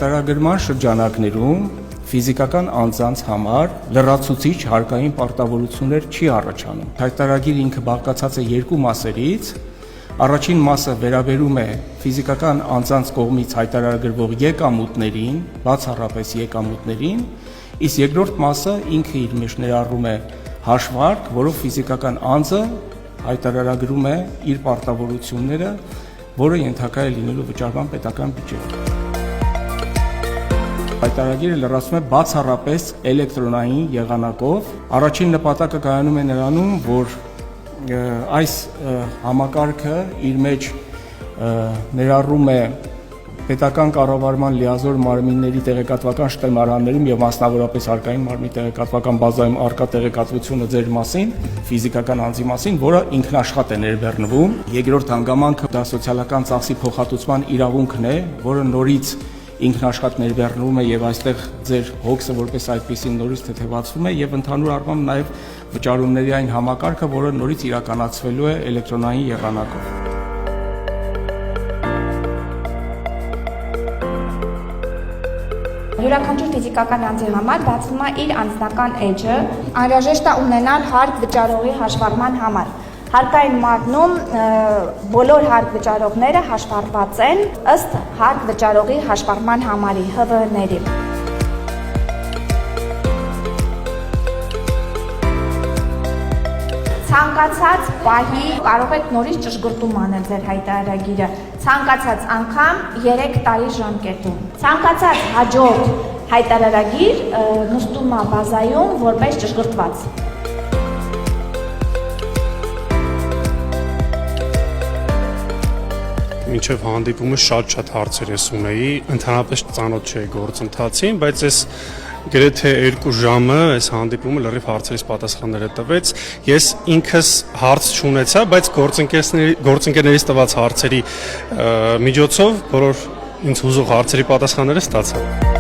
Հայտարարման շրջանակներում ֆիզիկական անձանց համար լրացուցիչ հարկային պարտավորություններ չի առաջանում։ Հայտարարագիրը ինքը բաղկացած է երկու մասերից։ Առաջին մասը վերաբերում է ֆիզիկական անձանց կողմից հայտարարագրվող եկամուտներին, բացառապես եկամուտներին, իսկ երկրորդ մասը ինքը իր մեջ ներառում է հաշվարկ, որով ֆիզիկական անձը հայտարարագրում է իր պարտավորությունները, որը ենթակա է լինելու վճարման պետական բյուջետը։ Հայտարարագիրը լրացում է բացառապես էլեկտրոնային եղանակով։ Առաջին նպատակը կայանում է նրանում, որ այս համակարգը իր մեջ ներառում է պետական կառավարման լիազոր մարմինների տեղեկատվական շտեմարաններում եւ մասնավորապես հարկային մարմնի տեղեկատվական բազայում առկա տեղեկատվությունը ձեր մասին, ֆիզիկական անձի մասին, որը ինքնաշխատ է ներբեռնվում։ Երկրորդ հանգամանքը դա սոցիալական ծախսի փոխհատուցման իրավունքն է, որը նորից ինքնաշխատ ներբեռնվում է եւ այստեղ ձեր հոգսը որպես այդպեսին նորից թեթևացվում է եւ ընդհանուր առմամբ նաեւ վճարումների այն համակարգը, որը նորից իրականացվելու է էլեկտրոնային եղանակով։ Յուրաքանչյուր ֆիզիկական անձի համար բացվում է իր անձնական էջը, անհրաժեշտ է ունենալ հարկ վճարողի հաշվառման համար։ Հարկային մարմնում բոլոր հարկ վճարողները հաշվառված են ըստ հարկ վճարողի հաշվառման համարի ՀՎ-ների։ Ցանկացած պահի կարող եք նորից ճշգրտում անել ձեր հայտարարագիրը, ցանկացած անգամ 3 տարի ժամկետում։ Ցանկացած հաջորդ հայտարարագիր նստում է բազայում որպես ճշգրտված։ Մինչև հանդիպումը շատ հարցեր ես ունեի, ընդհանրապես ծանոթ չէի գործընթացին, բայց ես գրեթե 2 ժամը այս հանդիպումը լրիվ հարցերից պատասխանները տվեց։ Ես ինքս հարց չունեցա, բայց գործընկերներից տված հարցերի միջոցով բոլոր ինձ հուզող հարցերի պատասխանները ստացա։